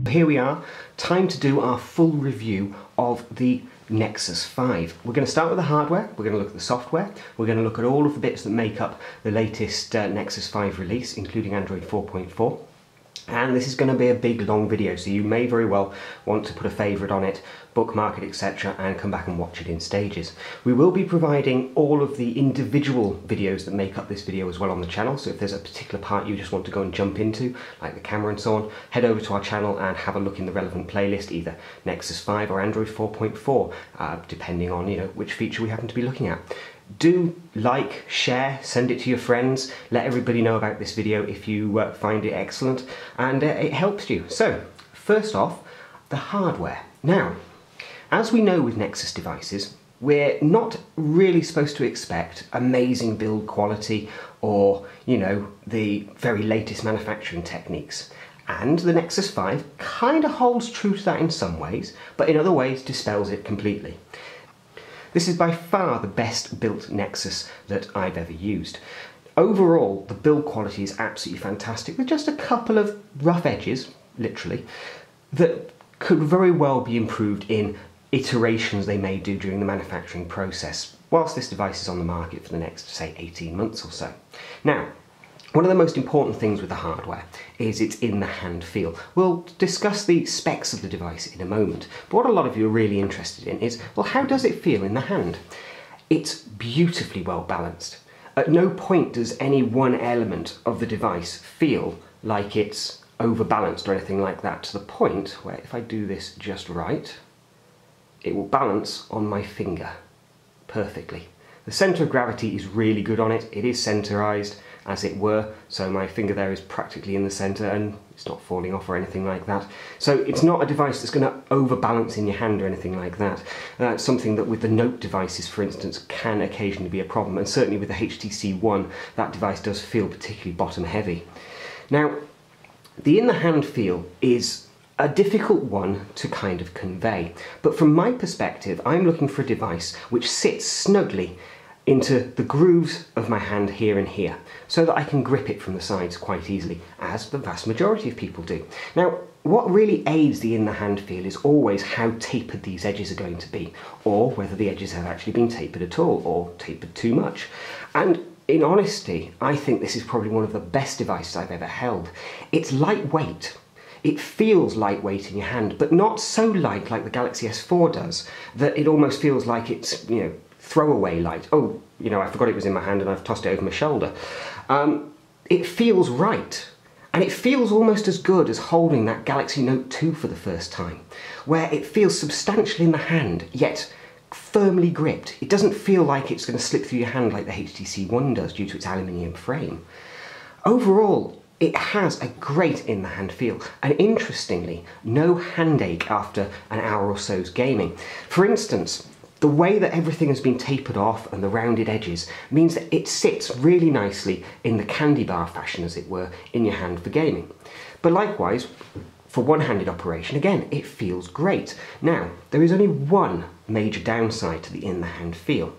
Here we are, time to do our full review of the Nexus 5. We're going to start with the hardware, we're going to look at the software, we're going to look at all of the bits that make up the latest Nexus 5 release, including Android 4.4. And this is going to be a big long video, so you may very well want to put a favourite on it, bookmark it, etc. and come back and watch it in stages. We will be providing all of the individual videos that make up this video as well on the channel, so if there's a particular part you just want to go and jump into, like the camera and so on, head over to our channel and have a look in the relevant playlist, either Nexus 5 or Android 4.4, depending on which feature we happen to be looking at. Do like, share, send it to your friends, let everybody know about this video if you find it excellent and it helps you. So, first off, the hardware. Now, as we know with Nexus devices, we're not really supposed to expect amazing build quality or, the very latest manufacturing techniques. And the Nexus 5 kind of holds true to that in some ways, but in other ways dispels it completely. This is by far the best built Nexus that I've ever used. Overall, the build quality is absolutely fantastic, with just a couple of rough edges, literally, that could very well be improved in iterations they may do during the manufacturing process, whilst this device is on the market for the next, say, 18 months or so. Now, one of the most important things with the hardware is its in-the-hand feel. We'll discuss the specs of the device in a moment, but what a lot of you are really interested in is, well, how does it feel in the hand? It's beautifully well balanced. At no point does any one element of the device feel like it's overbalanced or anything like that, to the point where if I do this just right, it will balance on my finger perfectly. The centre of gravity is really good on it. It is centerized, as it were, so my finger there is practically in the centre and it's not falling off or anything like that. So it's not a device that's going to overbalance in your hand or anything like that. It's something that with the Note devices, for instance, can occasionally be a problem, and certainly with the HTC One, that device does feel particularly bottom heavy. Now, the in-the-hand feel is a difficult one to kind of convey, but from my perspective, I'm looking for a device which sits snugly into the grooves of my hand here and here, so that I can grip it from the sides quite easily, as the vast majority of people do. Now, what really aids the in-the-hand feel is always how tapered these edges are going to be, or whether the edges have actually been tapered at all, or tapered too much. And in honesty, I think this is probably one of the best devices I've ever held. It's lightweight. It feels lightweight in your hand, but not so light like the Galaxy S4 does, that it almost feels like it's, throwaway light. Oh, I forgot it was in my hand and I've tossed it over my shoulder. It feels right. And it feels almost as good as holding that Galaxy Note 2 for the first time, where it feels substantial in the hand, yet firmly gripped. It doesn't feel like it's going to slip through your hand like the HTC One does due to its aluminium frame. Overall, it has a great in-the-hand feel, and interestingly, no handache after an hour or so's gaming. For instance, the way that everything has been tapered off and the rounded edges means that it sits really nicely in the candy bar fashion, as it were, in your hand for gaming. But likewise, for one-handed operation, again, it feels great. Now, there is only one major downside to the in-the-hand feel,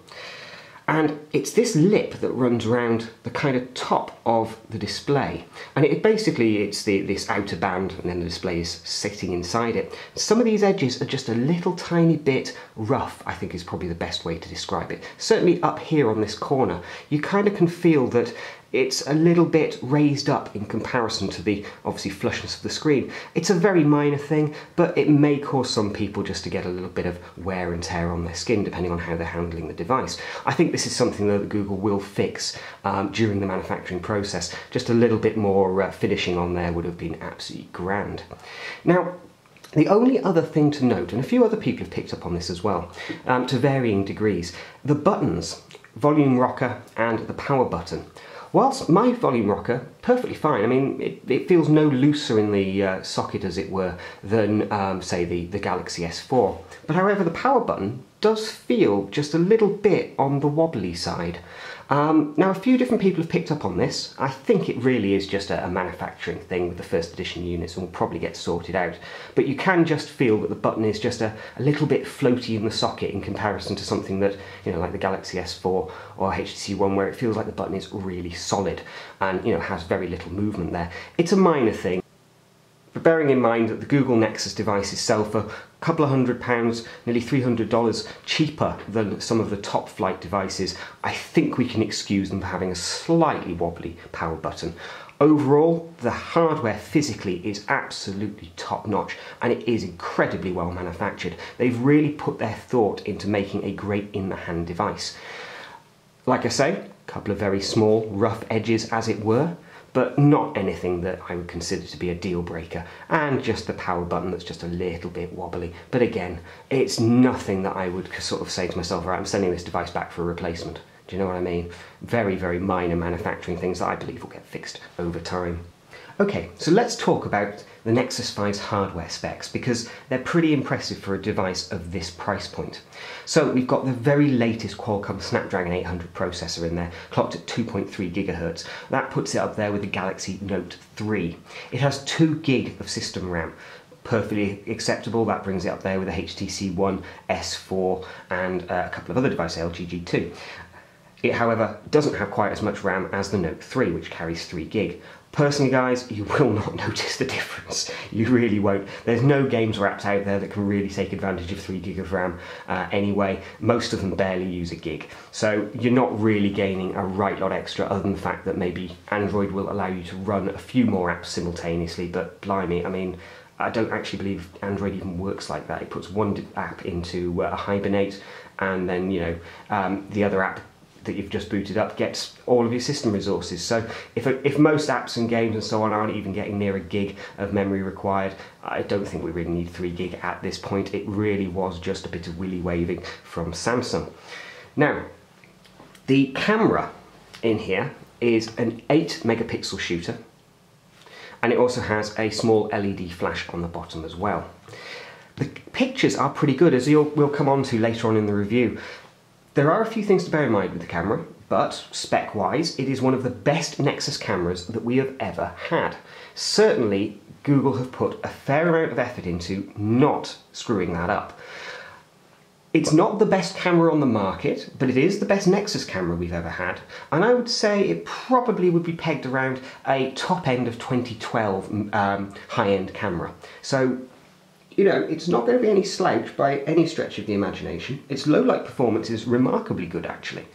and it's this lip that runs around the kind of top of the display. And it's this outer band, and then the display is sitting inside it. Some of these edges are just a little tiny bit rough, I think is probably the best way to describe it. Certainly up here on this corner, you kind of can feel that it's a little bit raised up in comparison to the, obviously, flushness of the screen. It's a very minor thing, but it may cause some people just to get a little bit of wear and tear on their skin, depending on how they're handling the device. I think this is something that Google will fix during the manufacturing process. Just a little bit more finishing on there would have been absolutely grand. Now, the only other thing to note, and a few other people have picked up on this as well, to varying degrees, the buttons, volume rocker and the power button. Whilst my volume rocker, perfectly fine. I mean, it feels no looser in the socket, as it were, than, say, the Galaxy S4. But however, the power button does feel just a little bit on the wobbly side. Now, a few different people have picked up on this. I think it really is just a manufacturing thing with the first edition units and will probably get sorted out. But you can just feel that the button is just a little bit floaty in the socket in comparison to something that, you know, like the Galaxy S4 or HTC One, where it feels like the button is really solid and, you know, has very little movement there. It's a minor thing. But bearing in mind that the Google Nexus devices sell for a couple of £100, nearly $300 cheaper than some of the top flight devices, I think we can excuse them for having a slightly wobbly power button. Overall, the hardware physically is absolutely top notch and it is incredibly well manufactured. They've really put their thought into making a great in the hand device. Like I say, a couple of very small, rough edges as it were, but not anything that I would consider to be a deal breaker, and just the power button that's just a little bit wobbly. But again, it's nothing that I would sort of say to myself, right, I'm sending this device back for a replacement. Do you know what I mean? Very, very minor manufacturing things that I believe will get fixed over time. Okay, so let's talk about the Nexus 5's hardware specs, because they're pretty impressive for a device of this price point. So we've got the very latest Qualcomm Snapdragon 800 processor in there, clocked at 2.3 GHz. That puts it up there with the Galaxy Note 3. It has 2 GB of system RAM. Perfectly acceptable. That brings it up there with the HTC One, S4 and a couple of other devices, LG G2. It, however, doesn't have quite as much RAM as the Note 3, which carries 3 GB. Personally, guys, you will not notice the difference. You really won't. There's no games or apps out there that can really take advantage of 3 GB of RAM anyway. Most of them barely use a gig. So you're not really gaining a right lot extra, other than the fact that maybe Android will allow you to run a few more apps simultaneously, but blimey, I mean, I don't actually believe Android even works like that. It puts one app into a hibernate, and then, you know, the other app that you've just booted up gets all of your system resources. So if most apps and games and so on aren't even getting near a gig of memory required, I don't think we really need 3 GB at this point. It really was just a bit of willy waving from Samsung. Now, the camera in here is an 8 megapixel shooter, and it also has a small LED flash on the bottom as well. The pictures are pretty good, as we'll come on to later on in the review. There are a few things to bear in mind with the camera, but spec-wise, it is one of the best Nexus cameras that we have ever had. Certainly, Google have put a fair amount of effort into not screwing that up. It's not the best camera on the market, but it is the best Nexus camera we've ever had, and I would say it probably would be pegged around a top end of 2012 high-end camera. So, you know, it's not going to be any slouch by any stretch of the imagination. Its low light performance is remarkably good, actually.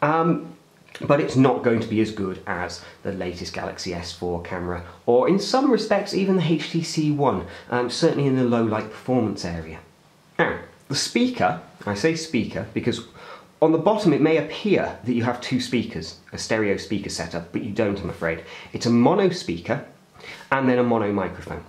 But it's not going to be as good as the latest Galaxy S4 camera, or in some respects even the HTC One, certainly in the low light performance area. Now, the speaker, I say speaker because on the bottom it may appear that you have 2 speakers, a stereo speaker setup, but you don't, I'm afraid. It's a mono speaker and then a mono microphone.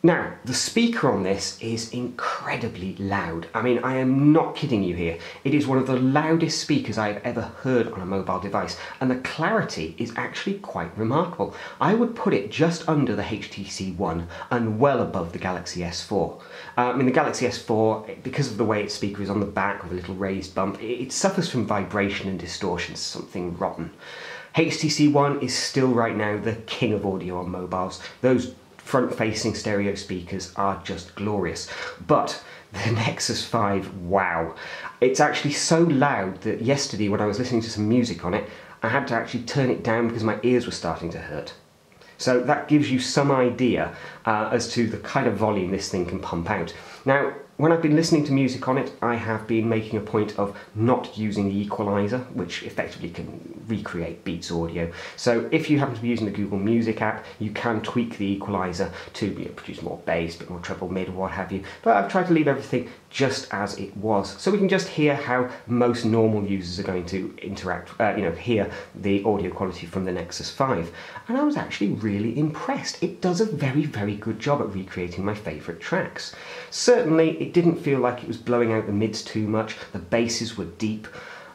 Now, the speaker on this is incredibly loud. I mean, I am not kidding you here. It is one of the loudest speakers I have ever heard on a mobile device, and the clarity is actually quite remarkable. I would put it just under the HTC One and well above the Galaxy S4. I mean, the Galaxy S4, because of the way its speaker is on the back with a little raised bump, it suffers from vibration and distortion, something rotten. HTC One is still right now the king of audio on mobiles. Those front-facing stereo speakers are just glorious. But the Nexus 5, wow. It's actually so loud that yesterday when I was listening to some music on it, I had to actually turn it down because my ears were starting to hurt. So that gives you some idea as to the kind of volume this thing can pump out. Now, when I've been listening to music on it, I have been making a point of not using the equalizer, which effectively can recreate Beats audio. So if you happen to be using the Google Music app, you can tweak the equalizer to produce more bass, a bit more treble, mid, or what have you. But I've tried to leave everything just as it was, so we can just hear how most normal users are going to interact, hear the audio quality from the Nexus 5. And I was actually really impressed. It does a very, very good job at recreating my favourite tracks. Certainly, it didn't feel like it was blowing out the mids too much, the basses were deep,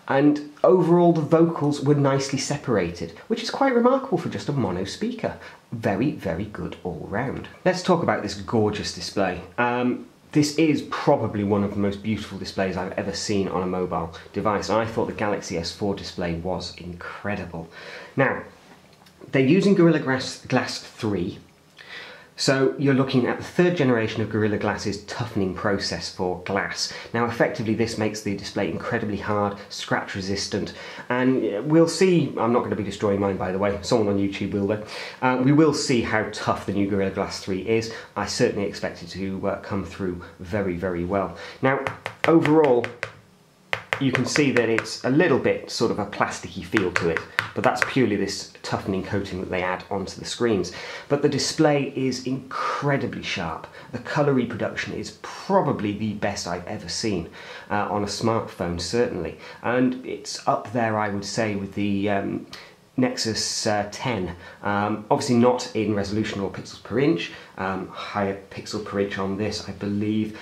and overall the vocals were nicely separated, which is quite remarkable for just a mono speaker. Very, very good all round. Let's talk about this gorgeous display. This is probably one of the most beautiful displays I've ever seen on a mobile device. I thought the Galaxy S4 display was incredible. Now, they're using Gorilla Glass 3, so you're looking at the third generation of Gorilla Glass's toughening process for glass. Now effectively this makes the display incredibly hard, scratch resistant, and we'll see, I'm not going to be destroying mine by the way, someone on YouTube will though, we will see how tough the new Gorilla Glass 3 is. I certainly expect it to come through very, very well. Now overall, you can see that it's a little bit sort of a plasticky feel to it, but that's purely this toughening coating that they add onto the screens. But the display is incredibly sharp. The colour reproduction is probably the best I've ever seen on a smartphone, certainly. And it's up there, I would say, with the Nexus 10. Obviously not in resolution or pixels per inch, higher pixel per inch on this, I believe.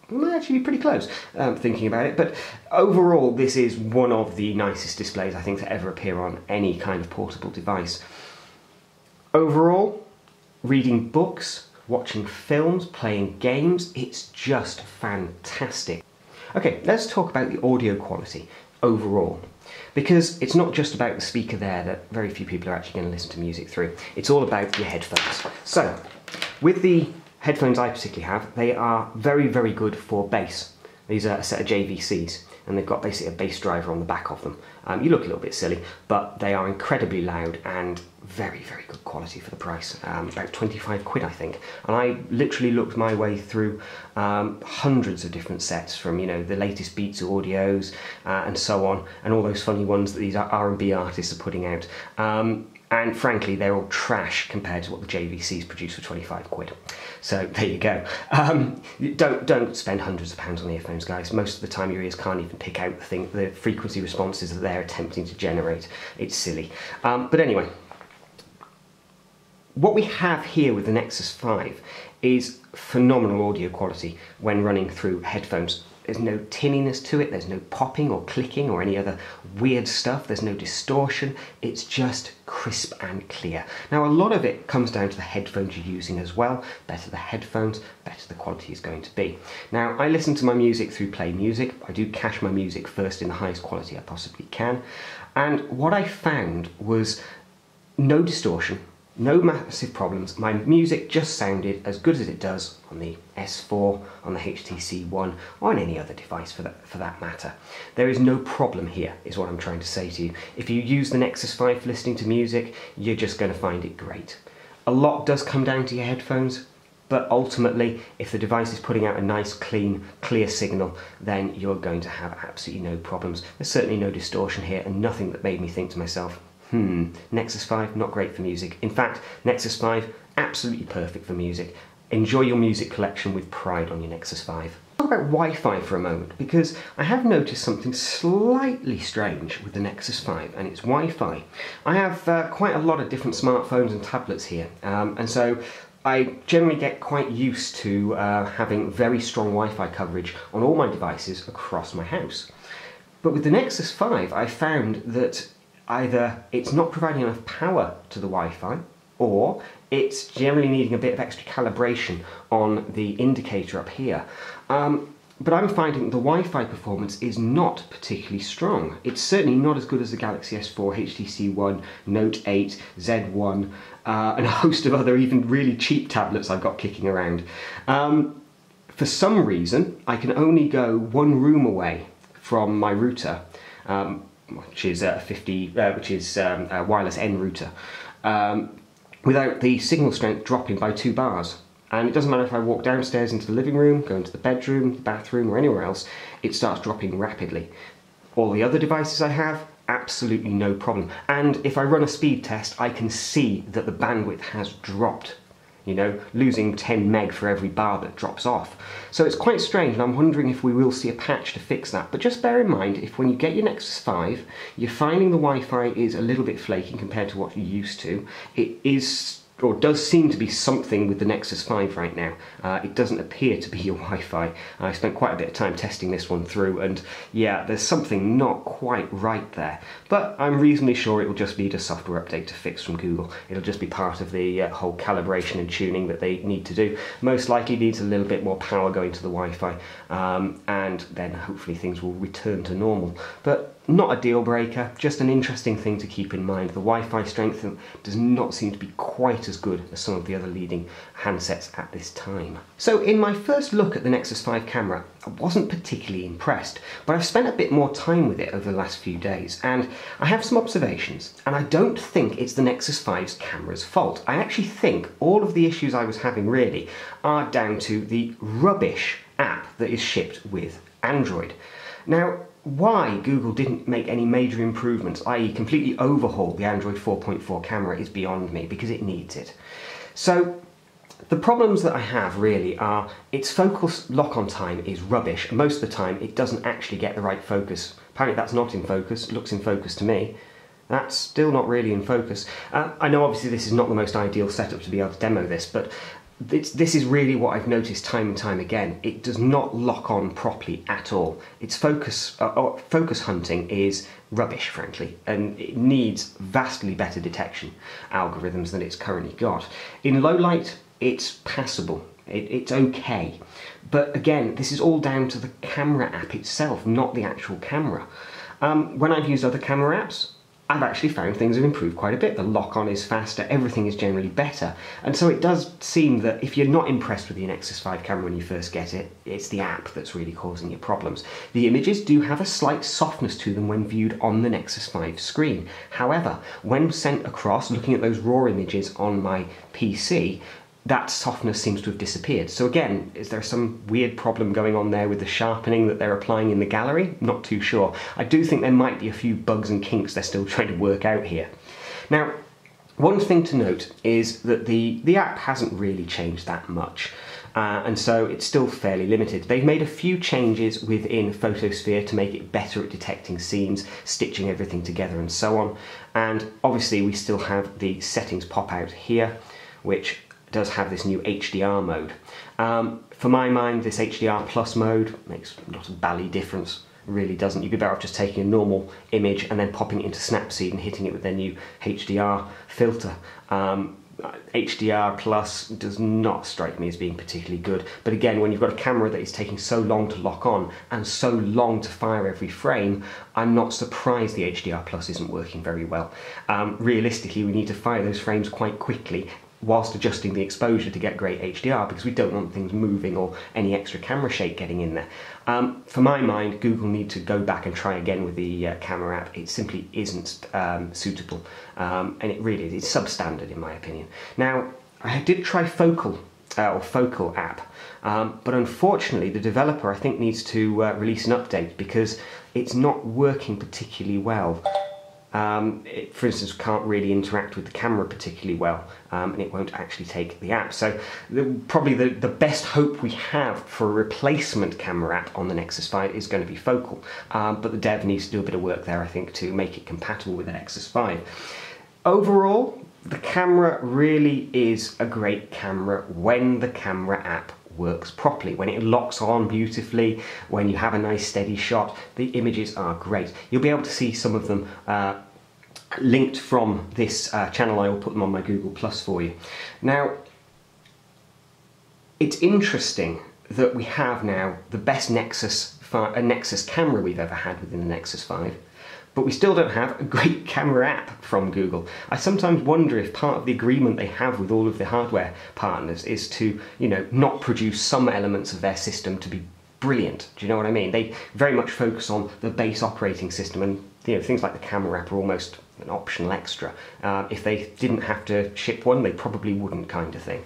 Might actually be pretty close, thinking about it, but overall this is one of the nicest displays I think to ever appear on any kind of portable device. Overall, reading books, watching films, playing games, it's just fantastic. Okay, let's talk about the audio quality overall, because it's not just about the speaker there that very few people are actually going to listen to music through. It's all about your headphones. So, with the headphones I particularly have, they are very, very good for bass. These are a set of JVCs, and they've got basically a bass driver on the back of them. You look a little bit silly, but they are incredibly loud and very, very good quality for the price. About 25 quid, I think. And I literally looked my way through hundreds of different sets from, you know, the latest Beats audios and so on, and all those funny ones that these R&B artists are putting out. And frankly, they're all trash compared to what the JVCs produce for 25 quid. So there you go. Don't spend hundreds of pounds on earphones, guys. Most of the time your ears can't even pick out the frequency responses that they're attempting to generate. It's silly. But anyway, what we have here with the Nexus 5 is phenomenal audio quality when running through headphones. There's no tinniness to it, there's no popping or clicking or any other weird stuff, there's no distortion, it's just crisp and clear. Now a lot of it comes down to the headphones you're using as well. Better the headphones, better the quality is going to be. Now I listen to my music through Play Music. I do cache my music first in the highest quality I possibly can, and what I found was no distortion, no massive problems. My music just sounded as good as it does on the S4, on the HTC One, or on any other device for that matter. There is no problem here, is what I'm trying to say to you. If you use the Nexus 5 for listening to music, you're just going to find it great. A lot does come down to your headphones, but ultimately, if the device is putting out a nice, clean, clear signal, then you're going to have absolutely no problems. There's certainly no distortion here, and nothing that made me think to myself, Nexus 5, not great for music. In fact, Nexus 5, absolutely perfect for music. Enjoy your music collection with pride on your Nexus 5. Talk about Wi-Fi for a moment, because I have noticed something slightly strange with the Nexus 5, and it's Wi-Fi. I have quite a lot of different smartphones and tablets here, and so I generally get quite used to having very strong Wi-Fi coverage on all my devices across my house. But with the Nexus 5, I found that either it's not providing enough power to the Wi-Fi, or it's generally needing a bit of extra calibration on the indicator up here. But I'm finding the Wi-Fi performance is not particularly strong. It's certainly not as good as the Galaxy S4, HTC One, Note 8, Z1, and a host of other even really cheap tablets I've got kicking around. For some reason, I can only go one room away from my router, which is a wireless N router, without the signal strength dropping by 2 bars. And it doesn't matter if I walk downstairs into the living room, go into the bedroom, the bathroom, or anywhere else, it starts dropping rapidly. All the other devices I have, absolutely no problem. And if I run a speed test, I can see that the bandwidth has dropped. You know, losing 10 meg for every bar that drops off. So it's quite strange, and I'm wondering if we will see a patch to fix that. But just bear in mind, if when you get your Nexus 5, you're finding the Wi-Fi is a little bit flaky compared to what you're used to, it is or does seem to be something with the Nexus 5 right now. It doesn't appear to be your Wi-Fi. I spent quite a bit of time testing this one through, and yeah, there's something not quite right there. But I'm reasonably sure it will just need a software update to fix from Google. It'll just be part of the whole calibration and tuning that they need to do. Most likely needs a little bit more power going to the Wi-Fi, and then hopefully things will return to normal. But not a deal breaker, just an interesting thing to keep in mind. The Wi-Fi strength does not seem to be quite as good as some of the other leading handsets at this time. So in my first look at the Nexus 5 camera, I wasn't particularly impressed, but I've spent a bit more time with it over the last few days, and I have some observations, and I don't think it's the Nexus 5's camera's fault. I actually think all of the issues I was having really are down to the rubbish app that is shipped with Android. Now, why Google didn't make any major improvements, i.e. completely overhaul the Android 4.4 camera, is beyond me, because it needs it. So the problems that I have really are its focal lock-on time is rubbish, and most of the time it doesn't actually get the right focus. Apparently that's not in focus, it looks in focus to me. That's still not really in focus. I know obviously this is not the most ideal setup to be able to demo this, but this is really what I've noticed time and time again. It does not lock on properly at all. Its focus hunting is rubbish, frankly, and it needs vastly better detection algorithms than it's currently got. In low light, it's passable. It's okay. But again, this is all down to the camera app itself, not the actual camera. When I've used other camera apps, I've actually found things have improved quite a bit. The lock-on is faster, everything is generally better. And so it does seem that if you're not impressed with your Nexus 5 camera when you first get it, it's the app that's really causing you problems. The images do have a slight softness to them when viewed on the Nexus 5 screen. However, when sent across, looking at those raw images on my PC, that softness seems to have disappeared. So again, is there some weird problem going on there with the sharpening that they're applying in the gallery? Not too sure. I do think there might be a few bugs and kinks they're still trying to work out here. Now, one thing to note is that the app hasn't really changed that much. And so it's still fairly limited. They've made a few changes within Photosphere to make it better at detecting scenes, stitching everything together and so on. And obviously we still have the settings pop out here, which does have this new HDR mode. For my mind, this HDR plus mode makes not a bally difference, really doesn't. You'd be better off just taking a normal image and then popping it into Snapseed and hitting it with their new HDR filter. HDR plus does not strike me as being particularly good, but again, when you've got a camera that is taking so long to lock on and so long to fire every frame, I'm not surprised the HDR plus isn't working very well. Realistically, we need to fire those frames quite quickly whilst adjusting the exposure to get great HDR, because we don't want things moving or any extra camera shake getting in there. For my mind, Google need to go back and try again with the camera app. It simply isn't suitable, and it really is. It's substandard in my opinion. Now, I did try Focal app, but unfortunately the developer I think needs to release an update because it's not working particularly well. It, for instance, can't really interact with the camera particularly well, and it won't actually take the app. So probably the best hope we have for a replacement camera app on the Nexus 5 is going to be Focal, but the dev needs to do a bit of work there, I think, to make it compatible with the Nexus 5. Overall, the camera really is a great camera when the camera app works properly, when it locks on beautifully, when you have a nice steady shot. The images are great. You'll be able to see some of them linked from this channel. I will put them on my Google Plus for you. Now, it's interesting that we have now the best Nexus camera we've ever had within the Nexus 5, but we still don't have a great camera app from Google. I sometimes wonder if part of the agreement they have with all of the hardware partners is to, you know, not produce some elements of their system to be brilliant. Do you know what I mean? They very much focus on the base operating system, and you know, things like the camera app are almost an optional extra. If they didn't have to ship one, they probably wouldn't, kind of thing.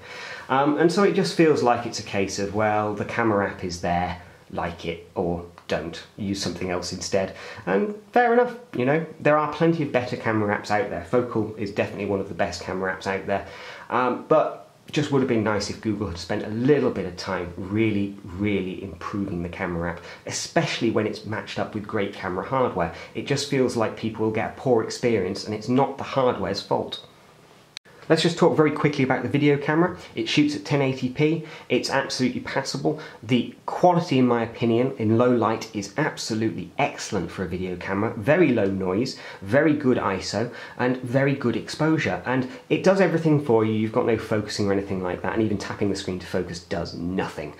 And so it just feels like it's a case of, well, the camera app is there, like it or don't, use something else instead. And fair enough, you know, there are plenty of better camera apps out there. Focal is definitely one of the best camera apps out there, but it just would have been nice if Google had spent a little bit of time really improving the camera app, especially when it's matched up with great camera hardware. It just feels like people will get a poor experience and it's not the hardware's fault. Let's just talk very quickly about the video camera. It shoots at 1080p, it's absolutely passable. The quality, in my opinion, in low light is absolutely excellent for a video camera. Very low noise, very good ISO, and very good exposure. And it does everything for you. You've got no focusing or anything like that, and even tapping the screen to focus does nothing.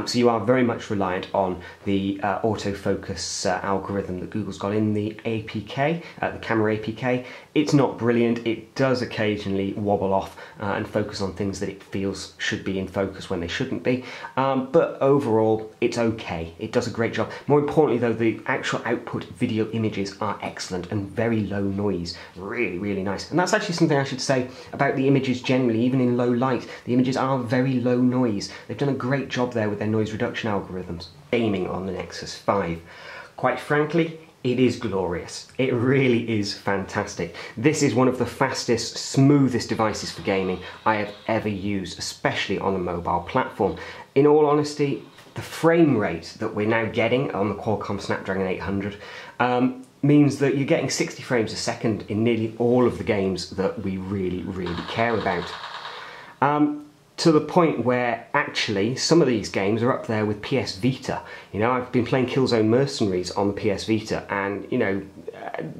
So you are very much reliant on the autofocus algorithm that Google's got in the APK, the camera APK. It's not brilliant. It does occasionally wobble off and focus on things that it feels should be in focus when they shouldn't be. But overall, it's okay. It does a great job. More importantly though, the actual output video images are excellent and very low noise. Really, really nice. And that's actually something I should say about the images generally, even in low light. The images are very low noise. They've done a great job there with their noise reduction algorithms. Gaming on the Nexus 5. Quite frankly, it is glorious. It really is fantastic. This is one of the fastest, smoothest devices for gaming I have ever used, especially on a mobile platform. In all honesty, the frame rate that we're now getting on the Qualcomm Snapdragon 800 means that you're getting 60 frames a second in nearly all of the games that we really, really care about. To the point where actually some of these games are up there with PS Vita. You know, I've been playing Killzone Mercenaries on the PS Vita, and you know,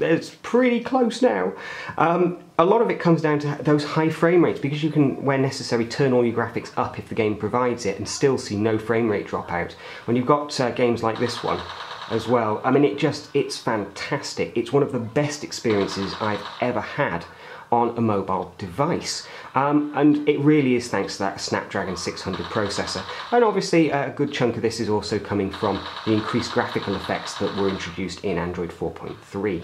it's pretty close now. A lot of it comes down to those high frame rates, because you can, where necessary, turn all your graphics up if the game provides it and still see no frame rate drop out. When you've got games like this one as well, I mean, it's fantastic. It's one of the best experiences I've ever had on a mobile device, and it really is thanks to that Snapdragon 600 processor. And obviously a good chunk of this is also coming from the increased graphical effects that were introduced in Android 4.3.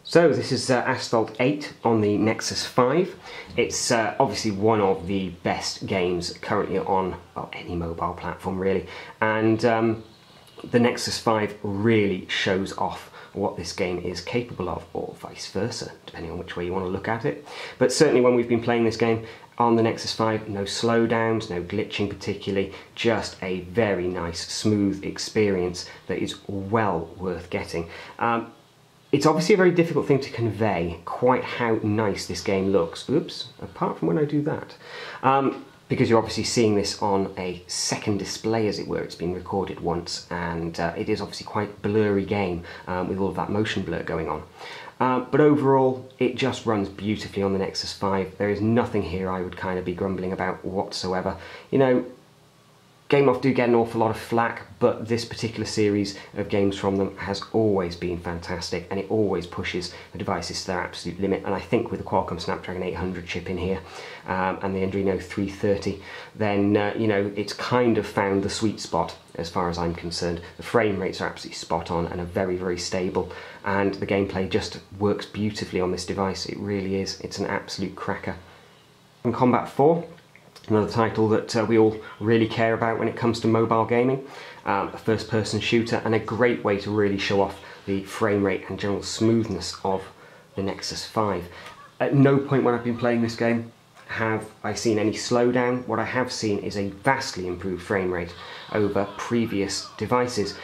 So this is Asphalt 8 on the Nexus 5. It's obviously one of the best games currently on any mobile platform really, and the Nexus 5 really shows off what this game is capable of, or vice versa, depending on which way you want to look at it. But certainly when we've been playing this game on the Nexus 5, no slowdowns, no glitching particularly, just a very nice, smooth experience that is well worth getting. It's obviously a very difficult thing to convey quite how nice this game looks. Oops, apart from when I do that. Because you're obviously seeing this on a second display, as it were. It's been recorded once, and it is obviously quite blurry game with all of that motion blur going on. But overall, it just runs beautifully on the Nexus 5. There is nothing here I would kind of be grumbling about whatsoever. You know, Game Off do get an awful lot of flack, but this particular series of games from them has always been fantastic, and it always pushes the devices to their absolute limit. And I think with the Qualcomm Snapdragon 800 chip in here and the Androidizen 330, then you know, it's kind of found the sweet spot as far as I'm concerned. The frame rates are absolutely spot on and are very, very stable, and the gameplay just works beautifully on this device. It really is. It's an absolute cracker. From Combat 4, another title that we all really care about when it comes to mobile gaming, a first-person shooter, and a great way to really show off the frame rate and general smoothness of the Nexus 5. At no point when I've been playing this game have I seen any slowdown. What I have seen is a vastly improved frame rate over previous devices,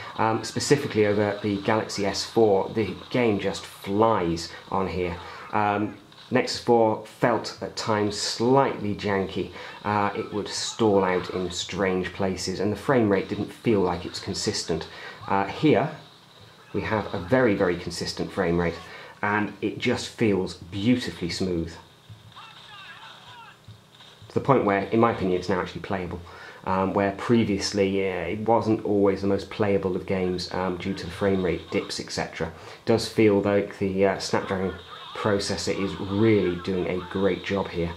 specifically over the Galaxy S4. The game just flies on here. Nexus 4 felt at times slightly janky. It would stall out in strange places, and the frame rate didn't feel like it's consistent. Here we have a very, very consistent frame rate, and it just feels beautifully smooth. To the point where, in my opinion, it's now actually playable. Where previously it wasn't always the most playable of games due to the frame rate dips, etc. It does feel like the Snapdragon processor is really doing a great job here.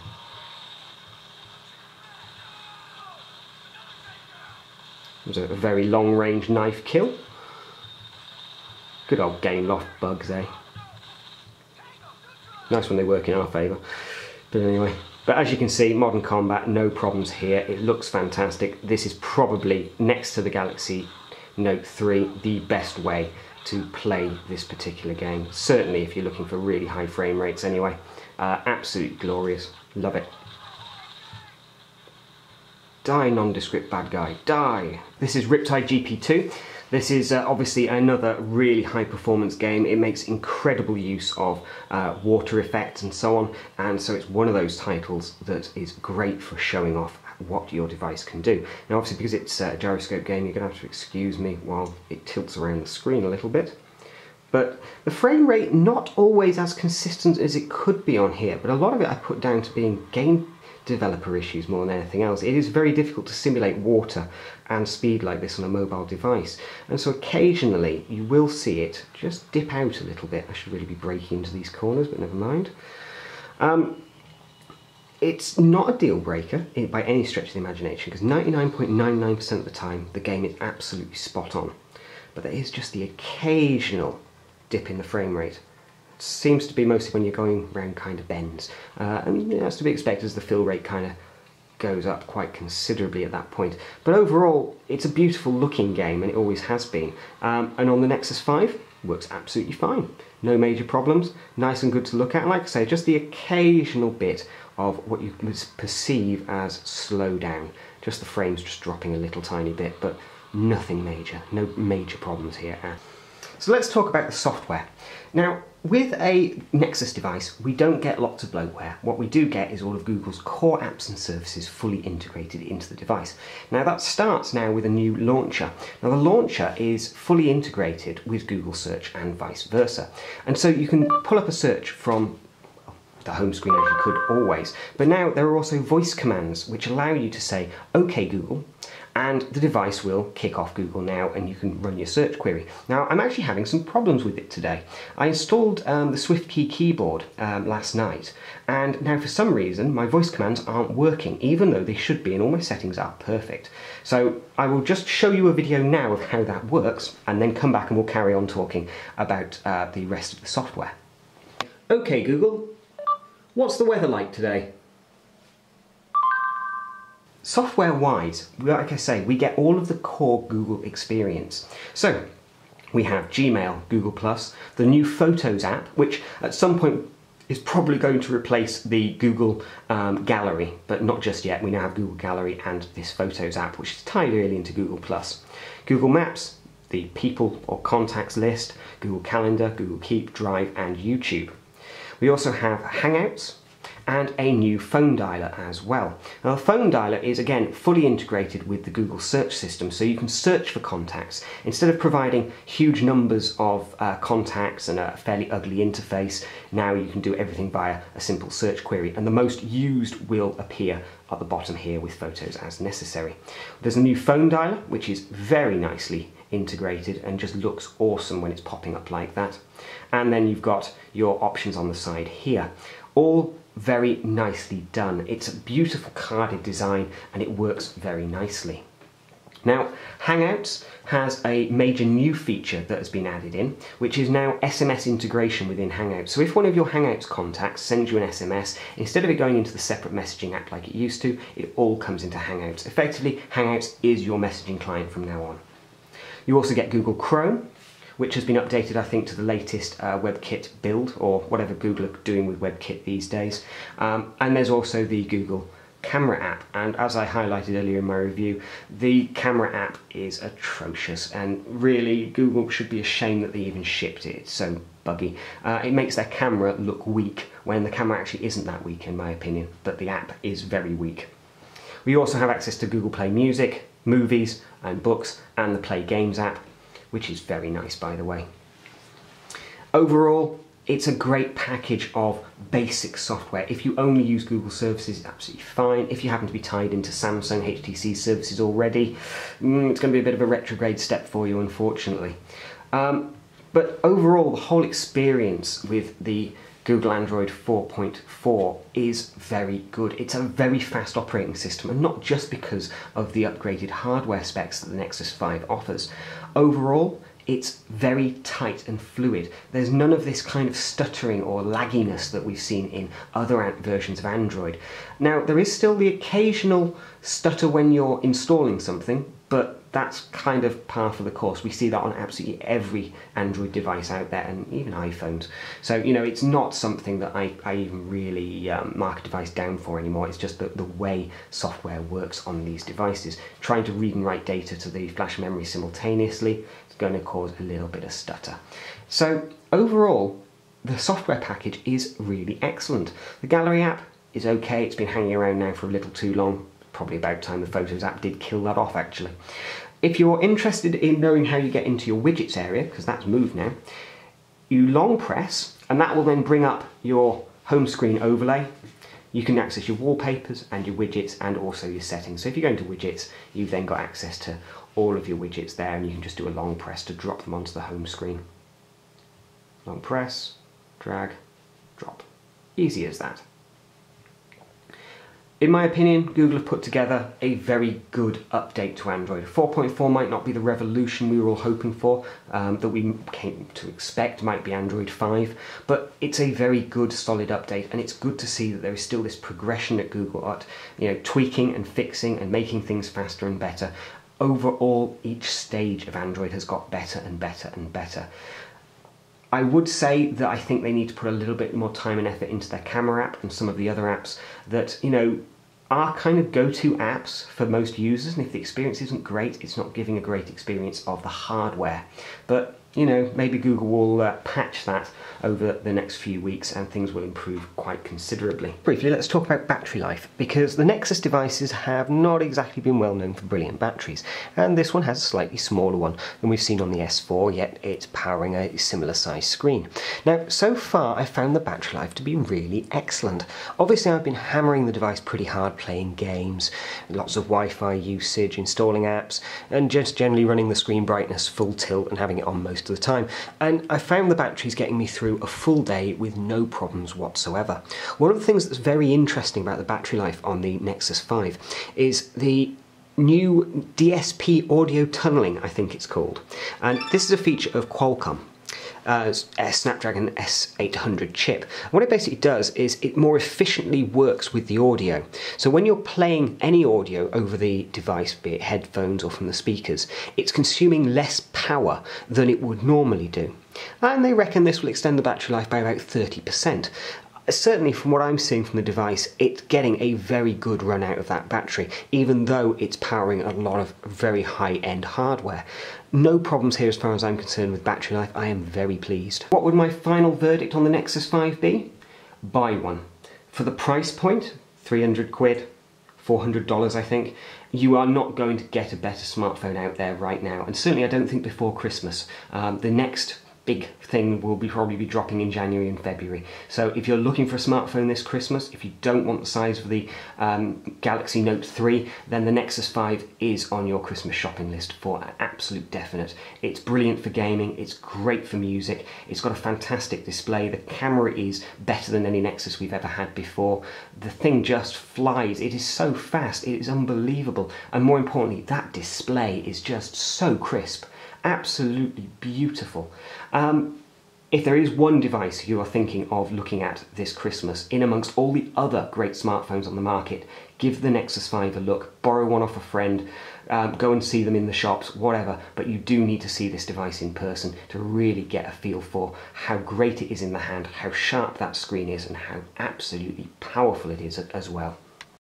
It was a very long-range knife kill. Good old Game Loft bugs, eh? Nice when they work in our favour. But anyway, but as you can see, modern combat, no problems here. It looks fantastic. This is probably, next to the Galaxy Note 3, the best way to play this particular game. Certainly if you're looking for really high frame rates anyway. Absolutely glorious. Love it. Die, nondescript bad guy. Die! This is Riptide GP2. This is obviously another really high performance game. It makes incredible use of water effects and so on, and so it's one of those titles that is great for showing off what your device can do. Now obviously, because it's a gyroscope game, you're going to have to excuse me while it tilts around the screen a little bit. But the frame rate not always as consistent as it could be on here, but a lot of it I put down to being game developer issues more than anything else. It is very difficult to simulate water and speed like this on a mobile device, and so occasionally you will see it just dip out a little bit. I should really be braking into these corners, but never mind. It's not a deal breaker by any stretch of the imagination, because 99.99% of the time the game is absolutely spot on, but there is just the occasional dip in the frame rate. It seems to be mostly when you're going around kind of bends, and it has to be expected as the fill rate kind of goes up quite considerably at that point. But overall, it's a beautiful looking game, and it always has been. And on the Nexus 5, works absolutely fine. No major problems, nice and good to look at. And like I say, just the occasional bit of what you would perceive as slowdown. Just the frames just dropping a little tiny bit, but nothing major, no major problems here. So let's talk about the software. Now, with a Nexus device, we don't get lots of bloatware. What we do get is all of Google's core apps and services fully integrated into the device. Now that starts now with a new launcher. Now the launcher is fully integrated with Google Search and vice versa. And so you can pull up a search from the home screen as you could always. But now there are also voice commands which allow you to say, "OK Google," and the device will kick off Google Now and you can run your search query. Now I'm actually having some problems with it today. I installed the SwiftKey keyboard last night, and now for some reason my voice commands aren't working, even though they should be and all my settings are perfect. So I will just show you a video now of how that works and then come back and we'll carry on talking about the rest of the software. OK Google, what's the weather like today? Software-wise, like I say, we get all of the core Google experience. So we have Gmail, Google+, the new Photos app, which at some point is probably going to replace the Google Gallery, but not just yet. We now have Google Gallery and this Photos app, which is tied really into Google+. Google Maps, the people or contacts list, Google Calendar, Google Keep, Drive, and YouTube. We also have Hangouts, and a new phone dialer as well. Now the phone dialer is again fully integrated with the Google search system, so you can search for contacts. Instead of providing huge numbers of contacts and a fairly ugly interface, now you can do everything via a simple search query, and the most used will appear at the bottom here with photos as necessary. There's a new phone dialer which is very nicely integrated and just looks awesome when it's popping up like that. And then you've got your options on the side here. All very nicely done. It's a beautiful carded design and it works very nicely. Now, Hangouts has a major new feature that has been added in, which is now SMS integration within Hangouts. So if one of your Hangouts contacts sends you an SMS, instead of it going into the separate messaging app like it used to, it all comes into Hangouts. Effectively, Hangouts is your messaging client from now on. You also get Google Chrome, which has been updated, I think, to the latest WebKit build, or whatever Google are doing with WebKit these days. And there's also the Google Camera app, and as I highlighted earlier in my review, the Camera app is atrocious, and really Google should be ashamed that they even shipped it. It's so buggy. It makes their camera look weak, when the camera actually isn't that weak in my opinion, but the app is very weak. We also have access to Google Play Music, movies and books, and the Play Games app, which is very nice, by the way. Overall, it's a great package of basic software. If you only use Google services, it's absolutely fine. If you happen to be tied into Samsung HTC services already, it's going to be a bit of a retrograde step for you, unfortunately. But overall, the whole experience with the Google Android 4.4 is very good. It's a very fast operating system, and not just because of the upgraded hardware specs that the Nexus 5 offers. Overall, it's very tight and fluid. There's none of this kind of stuttering or lagginess that we've seen in other versions of Android. Now, there is still the occasional stutter when you're installing something, but that's kind of par for the course. We see that on absolutely every Android device out there, and even iPhones. So, you know, it's not something that I even really mark a device down for anymore. It's just the way software works on these devices. Trying to read and write data to the flash memory simultaneously is going to cause a little bit of stutter. So overall, the software package is really excellent. The Gallery app is okay. It's been hanging around now for a little too long. Probably about time the Photos app did kill that off, actually. If you're interested in knowing how you get into your widgets area, because that's moved now, you long press, and that will then bring up your home screen overlay. You can access your wallpapers and your widgets and also your settings. So if you go into widgets, you've then got access to all of your widgets there, and you can just do a long press to drop them onto the home screen. Long press, drag, drop. Easy as that. In my opinion, Google have put together a very good update to Android. 4.4 might not be the revolution we were all hoping for, that we came to expect might be Android 5, but it's a very good, solid update, and it's good to see that there is still this progression at Google at, you know, tweaking and fixing and making things faster and better. Overall, each stage of Android has got better and better and better. I would say that I think they need to put a little bit more time and effort into their camera app and some of the other apps that, you know, are kind of go-to apps for most users, and if the experience isn't great, it's not giving a great experience of the hardware. But, you know, maybe Google will patch that over the next few weeks and things will improve quite considerably. Briefly, let's talk about battery life, because the Nexus devices have not exactly been well known for brilliant batteries, and this one has a slightly smaller one than we've seen on the S4, yet it's powering a similar size screen. Now, so far I've found the battery life to be really excellent. Obviously I've been hammering the device pretty hard, playing games, lots of Wi-Fi usage, installing apps, and just generally running the screen brightness full tilt and having it on most of the time, and I found the batteries getting me through a full day with no problems whatsoever. One of the things that's very interesting about the battery life on the Nexus 5 is the new DSP audio tunneling, I think it's called, and this is a feature of Qualcomm. Snapdragon S800 chip. What it basically does is it more efficiently works with the audio. So when you're playing any audio over the device, be it headphones or from the speakers, it's consuming less power than it would normally do. And they reckon this will extend the battery life by about 30%. Certainly from what I'm seeing from the device, it's getting a very good run out of that battery, even though it's powering a lot of very high-end hardware. No problems here as far as I'm concerned with battery life. I am very pleased. What would my final verdict on the Nexus 5 be? Buy one. For the price point, 300 quid, $400 I think, you are not going to get a better smartphone out there right now, and certainly I don't think before Christmas. The next big thing will probably be dropping in January and February. So if you're looking for a smartphone this Christmas, if you don't want the size of the Galaxy Note 3, then the Nexus 5 is on your Christmas shopping list for an absolute definite. It's brilliant for gaming, it's great for music, it's got a fantastic display, the camera is better than any Nexus we've ever had before, the thing just flies, it is so fast, it is unbelievable, and more importantly, that display is just so crisp. Absolutely beautiful. If there is one device you are thinking of looking at this Christmas, in amongst all the other great smartphones on the market, give the Nexus 5 a look, borrow one off a friend, go and see them in the shops, whatever, but you do need to see this device in person to really get a feel for how great it is in the hand, how sharp that screen is, and how absolutely powerful it is as well.